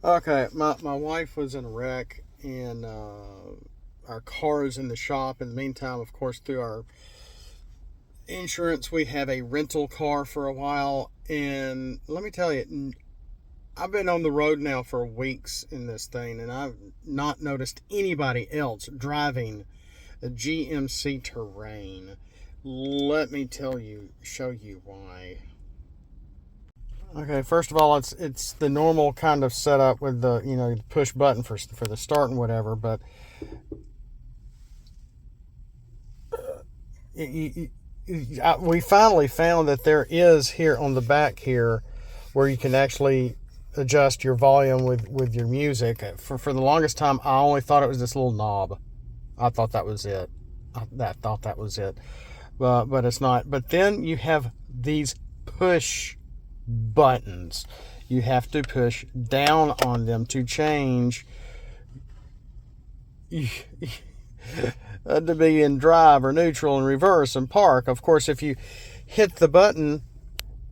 Okay, my wife was in a wreck, and our car is in the shop. In the meantime, of course, through our insurance, we have a rental car for a while. And let me tell you, I've been on the road now for weeks in this thing, and I've not noticed anybody else driving a GMC Terrain. Let me show you why. Okay, first of all, it's the normal kind of setup with the push button for the start and whatever, but we finally found that there is here on the back here where you can actually adjust your volume with your music. For the longest time, I only thought it was this little knob. I thought that was it. I thought that was it, but it's not. But then you have these push buttons. You have to push down on them to change to be in drive or neutral and reverse and park. Of course, if you hit the button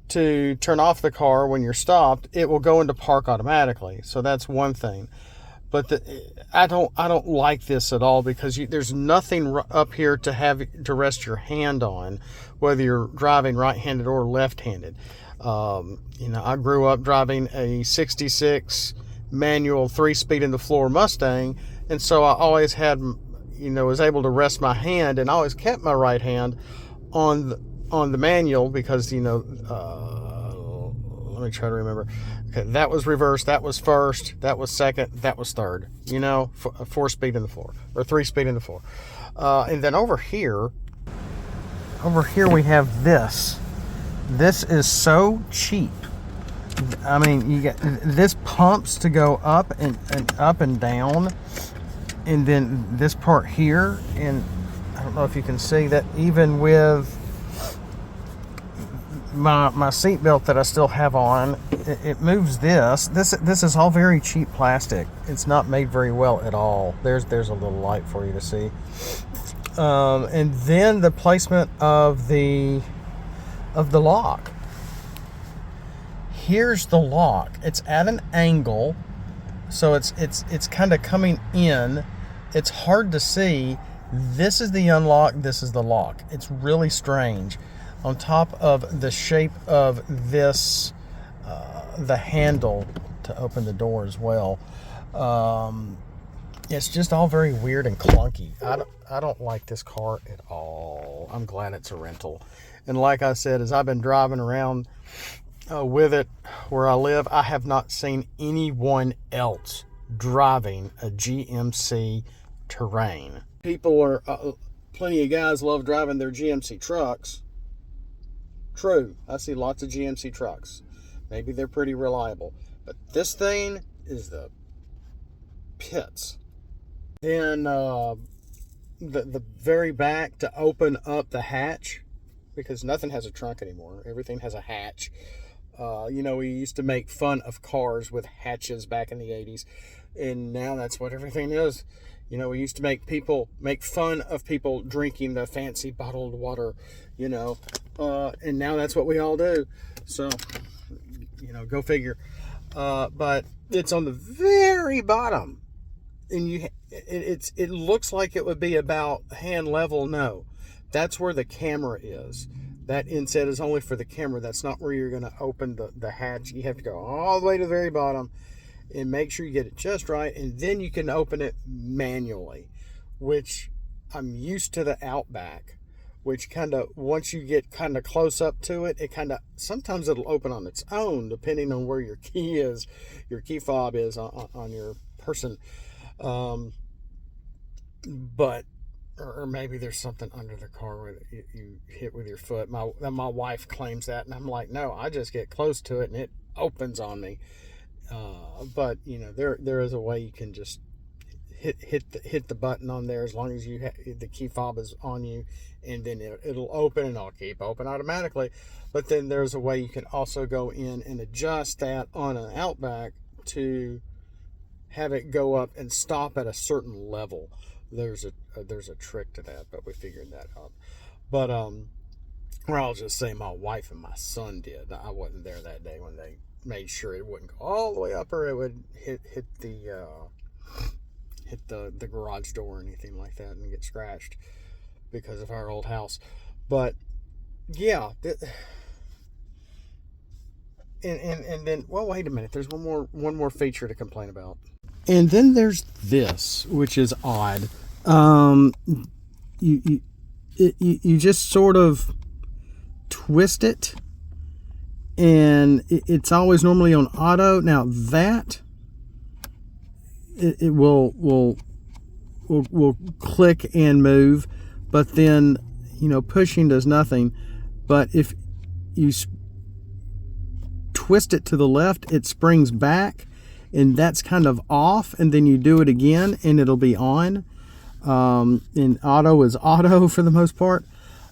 to turn off the car when you're stopped, it will go into park automatically. So that's one thing. But I don't like this at all because there's nothing up here to rest your hand on, whether you're driving right-handed or left-handed. I grew up driving a '66 manual 3-speed in the floor Mustang, and so I always had, was able to rest my hand, and I always kept my right hand on the manual because let me try to remember. Okay, that was reverse, that was first, that was second, that was third. 4-speed in the floor or 3-speed in the floor, and then over here we have this. This is so cheap. I mean, you get this pumps to go up and up and down, and then this part here, and I don't know if you can see that even with my seat belt that I still have on, it moves this. This is all very cheap plastic. It's not made very well at all. There's a little light for you to see. And then the placement of the lock. Here's the lock. It's at an angle, so it's kind of coming in. It's hard to see. This is the unlock. This is the lock. It's really strange. On top of the shape of this, the handle to open the door as well. It's just all very weird and clunky. I don't like this car at all. I'm glad it's a rental. And like I said, as I've been driving around with it where I live, I have not seen anyone else driving a GMC Terrain. Plenty of guys love driving their GMC trucks. True, I see lots of GMC trucks. Maybe they're pretty reliable. But this thing is the pits. Then the very back to open up the hatch, because nothing has a trunk anymore. Everything has a hatch. We used to make fun of cars with hatches back in the 80s, and now that's what everything is. We used to make fun of people drinking the fancy bottled water, and now that's what we all do. So, go figure. But it's on the very bottom, and it looks like it would be about hand level. No, that's where the camera is. That inset is only for the camera. That's not where you're going to open the hatch. You have to go all the way to the very bottom and make sure you get it just right, and then you can open it manually, which I'm used to the Outback, which kind of, once you get kind of close up to it, it kind of, sometimes it'll open on its own depending on where your your key fob is on your person. But or maybe there's something under the car where you hit with your foot. My wife claims that, and I'm like, no, I just get close to it and it opens on me. But there is a way you can just hit the button on there as long as the key fob is on you, and then it'll open, and it'll keep open automatically. But then there's a way you can also go in and adjust that on an Outback to have it go up and stop at a certain level. There's a trick to that, but we figured that out. But or I'll just say my wife and my son did. I wasn't there that day when they made sure it wouldn't go all the way up, or it would hit the garage door or anything like that and get scratched because of our old house. But yeah, and then, well, wait a minute. There's one more feature to complain about. And then there's this, which is odd. You just sort of twist it, and it's always normally on auto. Now that it will click and move, but then, you know, pushing does nothing. But if you twist it to the left, it springs back, and that's kind of off, and then you do it again and it'll be on. And auto is auto for the most part.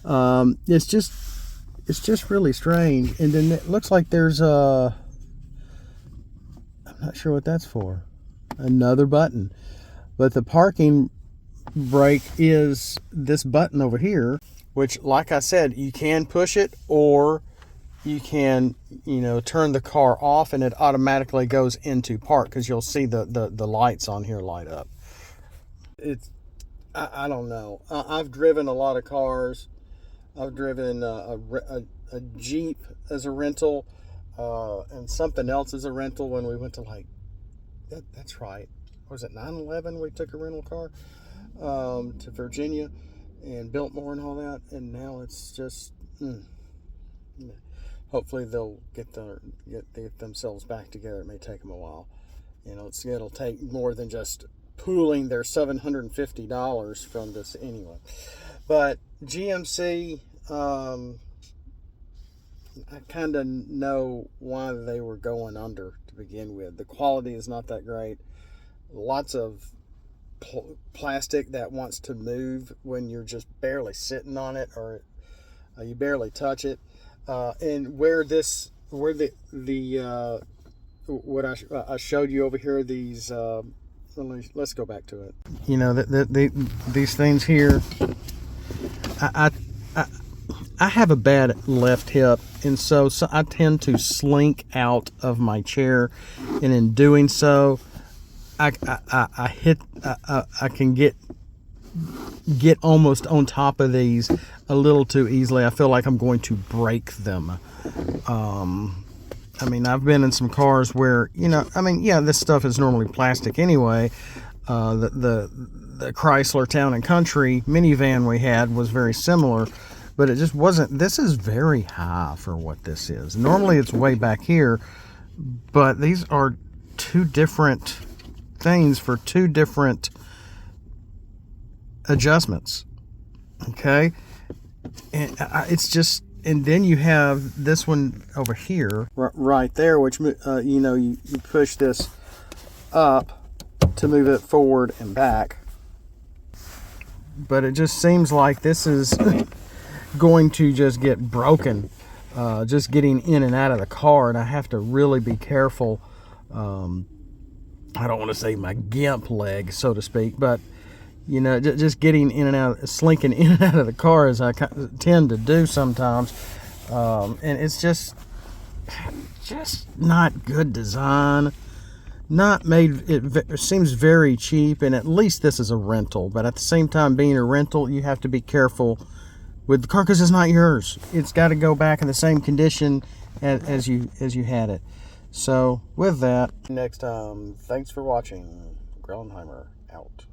It's just really strange. And then it looks like there's I'm not sure what that's for. Another button. But the parking brake is this button over here, which, like I said, you can push it, or you can, you know, turn the car off and it automatically goes into park, because you'll see the lights on here light up. I don't know. I've driven a lot of cars. I've driven a Jeep as a rental, and something else as a rental when we went to, like, that's right. Was it 9/11? We took a rental car to Virginia and Biltmore and all that, and now it's just. Hopefully they'll get themselves back together. It may take them a while. You know, it'll take more than just pooling their $750 from this anyway. But GMC, I kind of know why they were going under to begin with. The quality is not that great. Lots of plastic that wants to move when you're just barely sitting on it, or you barely touch it. And what I showed you over here, these, let's go back to it. You know, these things here, I have a bad left hip, and so I tend to slink out of my chair, and in doing so, I can get almost on top of these a little too easily. I feel like I'm going to break them. I mean, I've been in some cars where, you know, I mean, yeah, this stuff is normally plastic anyway. The Chrysler Town and Country minivan we had was very similar, but it just wasn't. This is very high for what this is. Normally it's way back here, but these are two different things for two different adjustments. Okay, and it's just, and then you have this one over here right there, which you know, you push this up to move it forward and back, but it just seems like this is going to just get broken just getting in and out of the car, and I have to really be careful. I don't want to say my gimp leg, so to speak, but you know, just getting in and out, slinking in and out of the car, as I tend to do sometimes. And it's just not good design. Not made, it seems very cheap, and at least this is a rental. But at the same time, being a rental, you have to be careful with the car, because it's not yours. It's got to go back in the same condition as you had it. So with that, next time, thanks for watching. Grellenheimer out.